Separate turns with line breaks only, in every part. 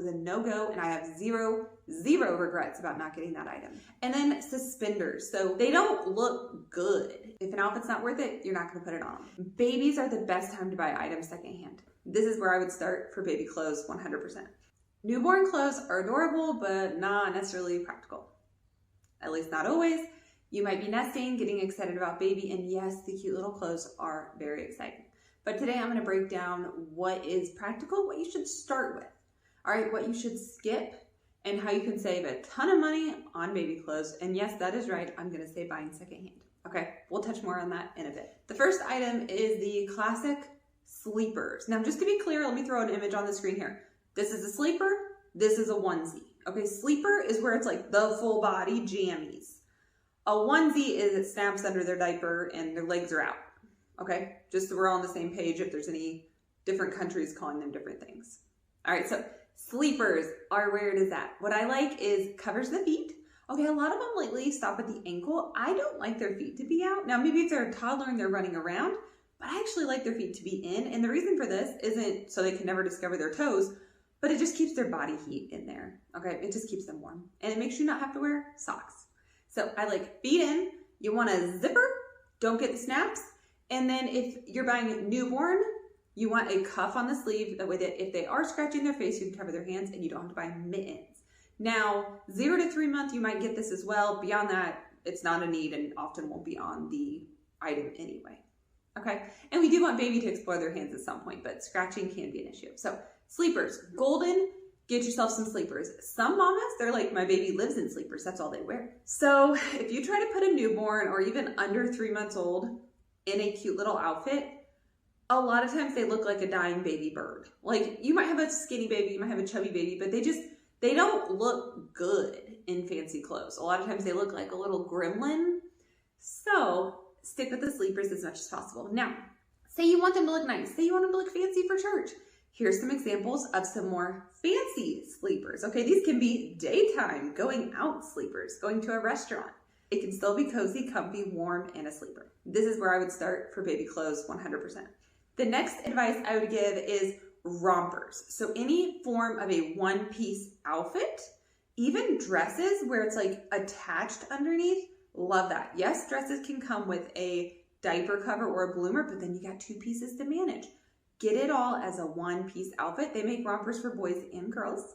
was a no-go, and I have zero regrets about not getting that item. And then suspenders. So they don't look good. If an outfit's not worth it, you're not gonna put it on. Babies are the best time to buy items secondhand. This is where I would start for baby clothes 100%. Newborn clothes are adorable, but not necessarily practical. At least not always. You might be nesting, getting excited about baby, and yes, the cute little clothes are very exciting. But today I'm gonna break down what is practical, what you should start with. All right, what you should skip, and how you can save a ton of money on baby clothes. And yes, that is right, I'm gonna say buying secondhand. Okay, we'll touch more on that in a bit. The first item is the classic sleepers. Now, just to be clear, let me throw an image on the screen here. This is a sleeper, this is a onesie. Okay, sleeper is where it's like the full body jammies. A onesie is it snaps under their diaper and their legs are out. Okay, just so we're all on the same page if there's any different countries calling them different things. All right, so sleepers are where it is at. What I like is covers the feet. Okay, a lot of them lately stop at the ankle. I don't like their feet to be out. Now, maybe if they're a toddler and they're running around, but I actually like their feet to be in. And the reason for this isn't so they can never discover their toes, but it just keeps their body heat in there. Okay, it just keeps them warm. And it makes you not have to wear socks. So I like feet in. You want a zipper, don't get the snaps. And then if you're buying newborn, you want a cuff on the sleeve that way that if they are scratching their face, you can cover their hands and you don't have to buy mittens. Now, 0 to 3 months, you might get this as well. Beyond that, it's not a need and often won't be on the item anyway. Okay, and we do want baby to explore their hands at some point, but scratching can be an issue. So sleepers, golden, get yourself some sleepers. Some mamas, they're like, my baby lives in sleepers, that's all they wear. So if you try to put a newborn or even under 3 months old in a cute little outfit, a lot of times they look like a dying baby bird. Like you might have a skinny baby, you might have a chubby baby, but they don't look good in fancy clothes. A lot of times they look like a little gremlin. So stick with the sleepers as much as possible. Now, say you want them to look nice. Say you want them to look fancy for church. Here's some examples of some more fancy sleepers. Okay, these can be daytime, going out sleepers, going to a restaurant. It can still be cozy, comfy, warm, and a sleeper. This is where I would start for baby clothes 100%. The next advice I would give is rompers. So any form of a one-piece outfit, even dresses where it's like attached underneath, love that. Yes, dresses can come with a diaper cover or a bloomer, but then you got 2 pieces to manage. Get it all as a one-piece outfit. They make rompers for boys and girls.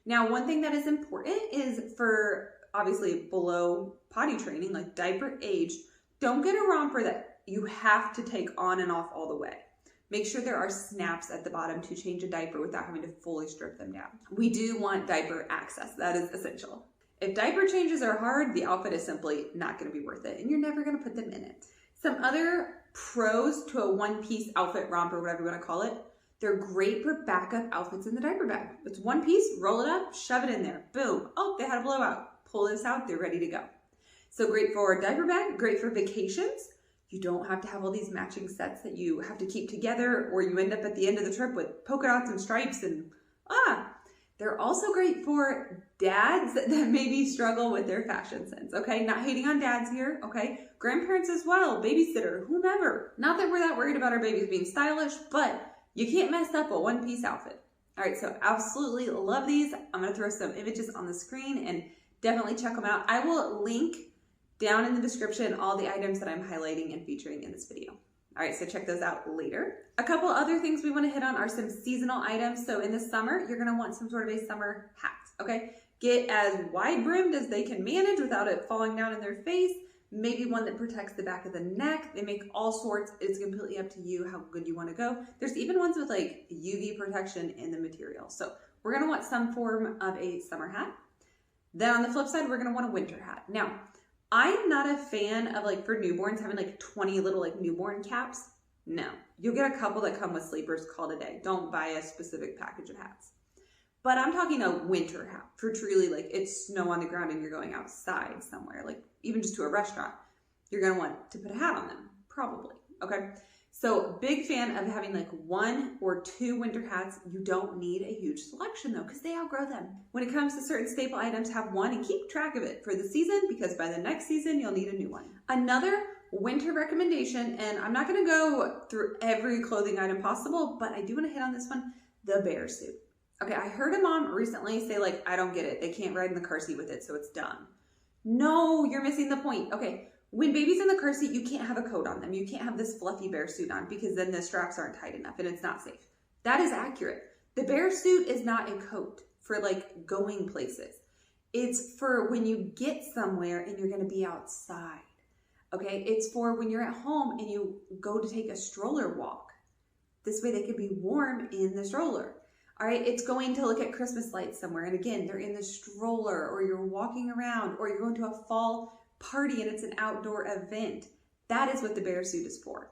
Now, one thing that is important is for obviously below potty training, like diaper age, don't get a romper that you have to take on and off all the way. Make sure there are snaps at the bottom to change a diaper without having to fully strip them down. We do want diaper access. That is essential. If diaper changes are hard, the outfit is simply not going to be worth it, and you're never going to put them in it. Some other pros to a one-piece outfit, romper, whatever you want to call it, they're great for backup outfits in the diaper bag. It's one piece, roll it up, shove it in there. Boom. Oh, they had a blowout. Pull this out, they're ready to go. So great for a diaper bag, great for vacations. You don't have to have all these matching sets that you have to keep together, or you end up at the end of the trip with polka dots and stripes and They're also great for dads that maybe struggle with their fashion sense, okay? Not hating on dads here, okay? Grandparents as well, babysitter, whomever. Not that we're that worried about our babies being stylish, but you can't mess up a one-piece outfit. All right, so absolutely love these. I'm gonna throw some images on the screen and definitely check them out. I will link down in the description all the items that I'm highlighting and featuring in this video. All right, so check those out later. A couple other things we want to hit on are some seasonal items. So in the summer, you're going to want some sort of a summer hat, okay? Get as wide brimmed as they can manage without it falling down in their face. Maybe one that protects the back of the neck. They make all sorts. It's completely up to you how good you want to go. There's even ones with like UV protection in the material. So we're going to want some form of a summer hat. Then on the flip side, we're going to want a winter hat. Now, I'm not a fan of like for newborns having like 20 little like newborn caps. No, you'll get a couple that come with sleepers called a day. Don't buy a specific package of hats. But I'm talking a winter hat for truly like it's snow on the ground and you're going outside somewhere, like even just to a restaurant. You're gonna want to put a hat on them, probably, okay? So big fan of having like 1 or 2 winter hats. You don't need a huge selection though, because they outgrow them. When it comes to certain staple items, have one and keep track of it for the season, because by the next season, you'll need a new one. Another winter recommendation, and I'm not gonna go through every clothing item possible, but I do wanna hit on this one, the bear suit. Okay, I heard a mom recently say like, I don't get it. They can't ride in the car seat with it, so it's done. No, you're missing the point. Okay, when baby's in the car seat, you can't have a coat on them. You can't have this fluffy bear suit on because then the straps aren't tight enough and it's not safe. That is accurate. The bear suit is not a coat for like going places. It's for when you get somewhere and you're going to be outside. Okay, it's for when you're at home and you go to take a stroller walk. This way they can be warm in the stroller. All right, it's going to look at Christmas lights somewhere. And again, they're in the stroller, or you're walking around, or you're going to a fall party and it's an outdoor event. That is what the bear suit is for.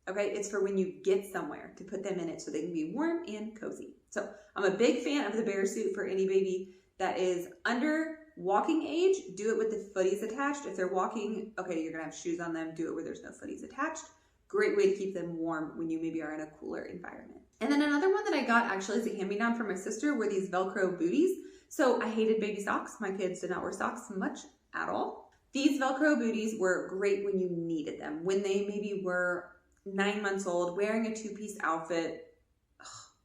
Okay, it's for when you get somewhere to put them in it so they can be warm and cozy. So I'm a big fan of the bear suit for any baby that is under walking age. Do it with the footies attached. If they're walking, okay, you're gonna have shoes on them. Do it where there's no footies attached. Great way to keep them warm when you maybe are in a cooler environment. And then another one that I got actually as a hand-me-down from my sister were these Velcro booties. So I hated baby socks. My kids did not wear socks much at all. These Velcro booties were great when you needed them. When they maybe were 9 months old, wearing a two-piece outfit.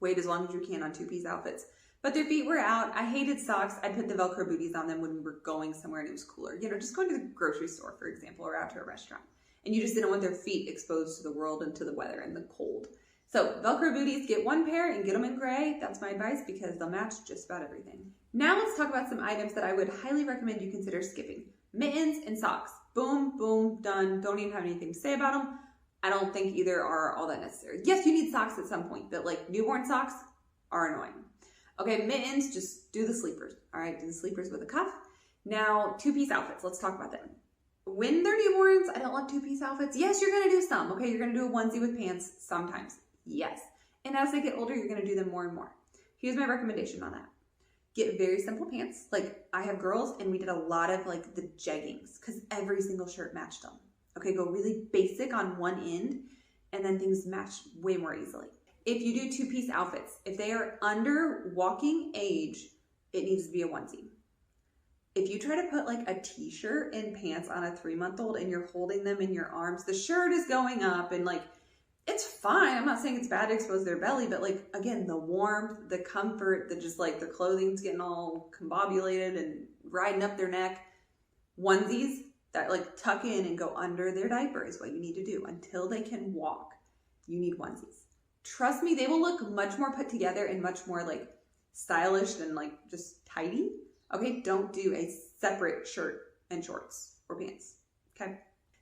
Wait as long as you can on two-piece outfits. But their feet were out. I hated socks. I'd put the Velcro booties on them when we were going somewhere and it was cooler. You know, just going to the grocery store, for example, or out to a restaurant. And you just didn't want their feet exposed to the world and to the weather and the cold. So Velcro booties, get one pair and get them in gray. That's my advice because they'll match just about everything. Now let's talk about some items that I would highly recommend you consider skipping. Mittens and socks. Boom, boom, done. Don't even have anything to say about them. I don't think either are all that necessary. Yes, you need socks at some point, but like newborn socks are annoying. Okay, mittens, just do the sleepers. All right, do the sleepers with a cuff. Now, two-piece outfits. Let's talk about them. When they're newborns, I don't love two-piece outfits. Yes, you're going to do some. Okay, you're going to do a onesie with pants sometimes. Yes. And as they get older, you're going to do them more and more. Here's my recommendation on that. Get very simple pants. Like I have girls and we did a lot of like the jeggings because every single shirt matched them. Okay, go really basic on one end and then things match way more easily. If you do two-piece outfits, if they are under walking age, it needs to be a onesie. If you try to put like a t-shirt and pants on a 3-month-old and you're holding them in your arms, the shirt is going up and like, it's fine. I'm not saying it's bad to expose their belly, but like, again, the warmth, the comfort, the just like their clothing's getting all combobulated and riding up their neck. Onesies that like tuck in and go under their diaper is what you need to do until they can walk. You need onesies. Trust me, they will look much more put together and much more like stylish and like just tidy. Okay, don't do a separate shirt and shorts or pants. Okay.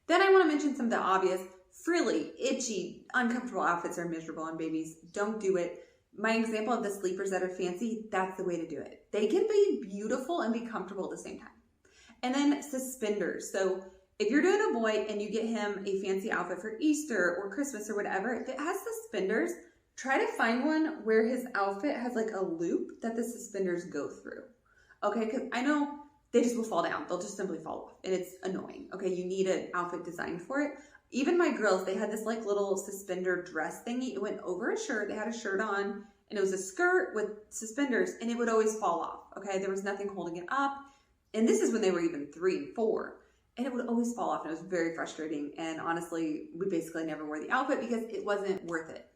Then I want to mention some of the obvious frilly, itchy, uncomfortable outfits are miserable on babies. Don't do it. My example of the sleepers that are fancy, that's the way to do it. They can be beautiful and be comfortable at the same time. And then suspenders. So if you're doing a boy and you get him a fancy outfit for Easter or Christmas or whatever, if it has suspenders, try to find one where his outfit has like a loop that the suspenders go through. Okay, because I know they just will fall down. They'll just simply fall off and it's annoying. Okay, you need an outfit designed for it. Even my girls, they had this like little suspender dress thingy. It went over a shirt. They had a shirt on and it was a skirt with suspenders and it would always fall off. Okay, there was nothing holding it up. And this is when they were even 3 and 4. And it would always fall off and it was very frustrating. And honestly, we basically never wore the outfit because it wasn't worth it.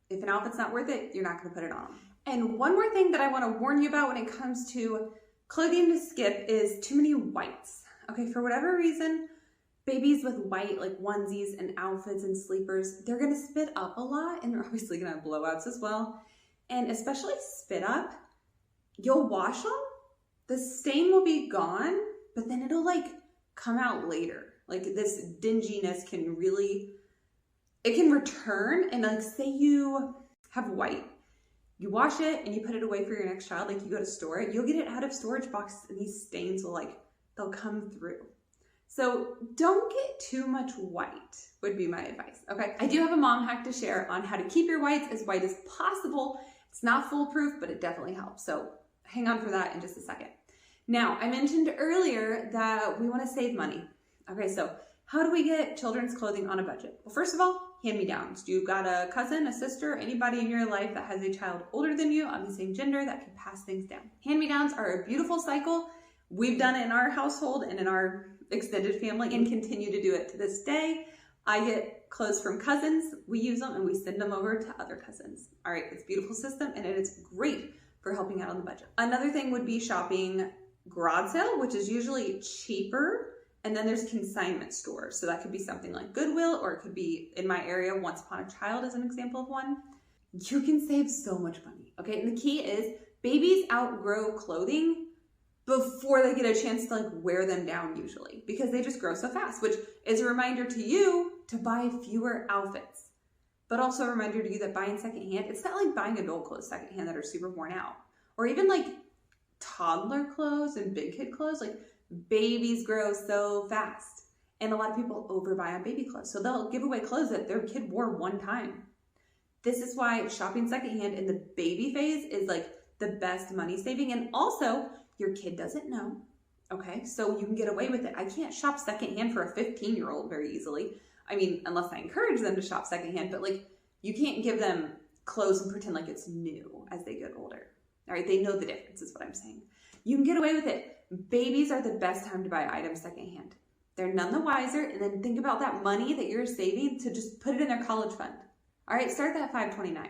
If an outfit's not worth it, you're not going to put it on. And one more thing that I want to warn you about when it comes to clothing to skip is too many whites. Okay, for whatever reason, babies with white like onesies and outfits and sleepers, they're going to spit up a lot and they're obviously going to have blowouts as well. And especially spit up, you'll wash them, the stain will be gone, but then it'll like come out later. Like this dinginess can really, it can return. And like say you have white, you wash it and you put it away for your next child, like you go to store it, you'll get it out of storage boxes and these stains will like, they'll come through. So don't get too much white would be my advice, okay? I do have a mom hack to share on how to keep your whites as white as possible. It's not foolproof, but it definitely helps. So hang on for that in just a second. Now, I mentioned earlier that we want to save money. Okay, so how do we get children's clothing on a budget? Well, first of all, hand-me-downs. You've got a cousin, a sister, anybody in your life that has a child older than you of the same gender that can pass things down. Hand-me-downs are a beautiful cycle. We've done it in our household and in our extended family and continue to do it to this day. I get clothes from cousins, we use them and we send them over to other cousins. All right, it's a beautiful system and it is great for helping out on the budget. Another thing would be shopping garage sale, which is usually cheaper. And then there's consignment stores. So that could be something like Goodwill, or it could be, in my area, Once Upon a Child is an example of one. You can save so much money, okay? And the key is babies outgrow clothing before they get a chance to like wear them down usually, because they just grow so fast, which is a reminder to you to buy fewer outfits, but also a reminder to you that buying secondhand, it's not like buying adult clothes secondhand that are super worn out, or even like toddler clothes and big kid clothes. Like babies grow so fast, and a lot of people overbuy on baby clothes. So they'll give away clothes that their kid wore one time. This is why shopping secondhand in the baby phase is like the best money saving. And also your kid doesn't know, okay? So you can get away with it. I can't shop secondhand for a 15-year-old very easily. I mean, unless I encourage them to shop secondhand, but like you can't give them clothes and pretend like it's new as they get older. All right, they know the difference is what I'm saying. You can get away with it. Babies are the best time to buy items secondhand. They're none the wiser, and then think about that money that you're saving to just put it in their college fund. All right, start that at $5.29. All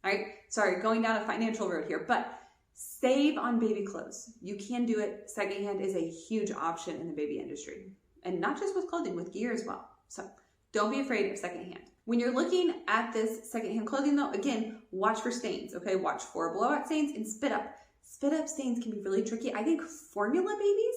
right, sorry, going down a financial road here, but save on baby clothes. You can do it. Secondhand is a huge option in the baby industry, and not just with clothing, with gear as well. So don't be afraid of secondhand. When you're looking at this secondhand clothing though, again, watch for stains, okay? Watch for blowout stains and spit up. Spit up stains can be really tricky. I think formula babies,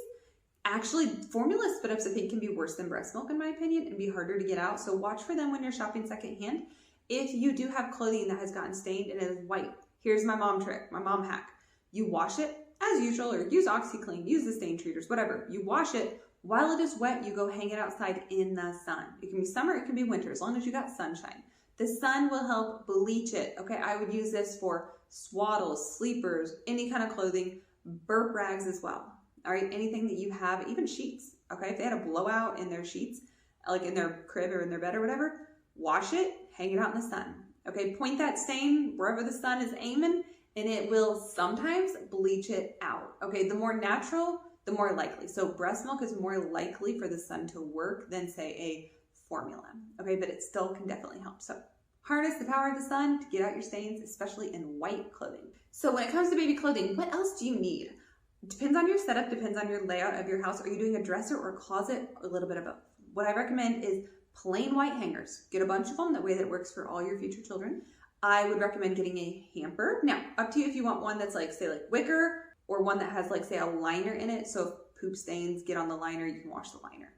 actually formula spit ups I think can be worse than breast milk in my opinion and be harder to get out. So watch for them when you're shopping secondhand. If you do have clothing that has gotten stained and it is white, here's my mom trick, my mom hack. You wash it as usual, or use OxyClean, use the stain treaters, whatever. You wash it. While it is wet, you go hang it outside in the sun. It can be summer, it can be winter, as long as you got sunshine. The sun will help bleach it. Okay, I would use this for swaddles, sleepers, any kind of clothing, burp rags as well. All right, anything that you have, even sheets. Okay, if they had a blowout in their sheets, like in their crib or in their bed or whatever, wash it, hang it out in the sun. Okay, point that stain wherever the sun is aiming, and it will sometimes bleach it out. Okay, the more natural, the more likely. So breast milk is more likely for the sun to work than say a formula. Okay, but it still can definitely help. So harness the power of the sun to get out your stains, especially in white clothing. So when it comes to baby clothing, what else do you need? Depends on your setup, depends on your layout of your house. Are you doing a dresser or a closet? A little bit of both. What I recommend is plain white hangers. Get a bunch of them, that way that works for all your future children. I would recommend getting a hamper. Now, up to you if you want one that's like, say like wicker, or one that has like, say, a liner in it. So if poop stains get on the liner, you can wash the liner.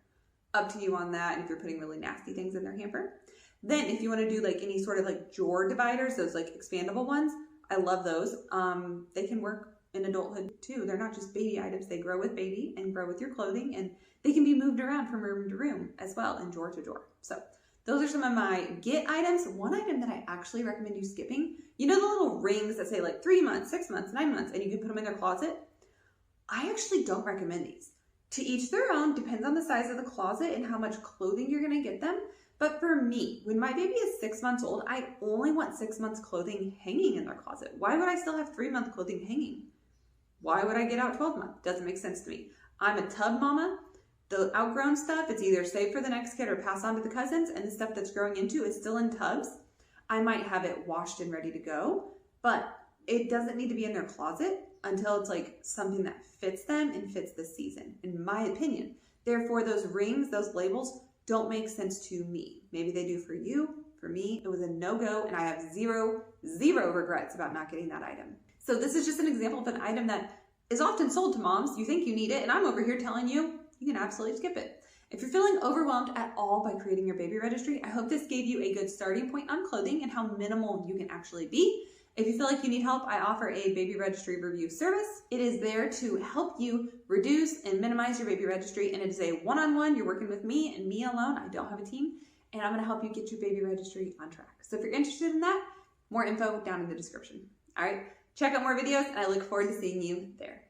Up to you on that, and if you're putting really nasty things in their hamper. Then if you want to do like any sort of like drawer dividers, those like expandable ones, I love those. They can work in adulthood too. They're not just baby items. They grow with baby and grow with your clothing, and they can be moved around from room to room as well, and drawer to drawer. So those are some of my get items. One item that I actually recommend you skipping, you know the little rings that say like 3 months, 6 months, 9 months, and you can put them in their closet? I actually don't recommend these. To each their own, depends on the size of the closet and how much clothing you're gonna get them. But for me, when my baby is 6 months old, I only want 6 months clothing hanging in their closet. Why would I still have 3 month clothing hanging? Why would I get out 12 month? Doesn't make sense to me. I'm a tub mama. The outgrown stuff, it's either saved for the next kid or passed on to the cousins, and the stuff that's growing into is still in tubs. I might have it washed and ready to go, but it doesn't need to be in their closet until it's like something that fits them and fits the season, in my opinion. Therefore, those rings, those labels don't make sense to me. Maybe they do for you. For me, it was a no-go, and I have zero regrets about not getting that item. So this is just an example of an item that is often sold to moms. You think you need it, and I'm over here telling you, you can absolutely skip it. If you're feeling overwhelmed at all by creating your baby registry, I hope this gave you a good starting point on clothing and how minimal you can actually be. If you feel like you need help, I offer a baby registry review service. It is there to help you reduce and minimize your baby registry, and it is a one-on-one. You're working with me and me alone. I don't have a team, and I'm gonna help you get your baby registry on track. So if you're interested in that, more info down in the description. All right, check out more videos, and I look forward to seeing you there.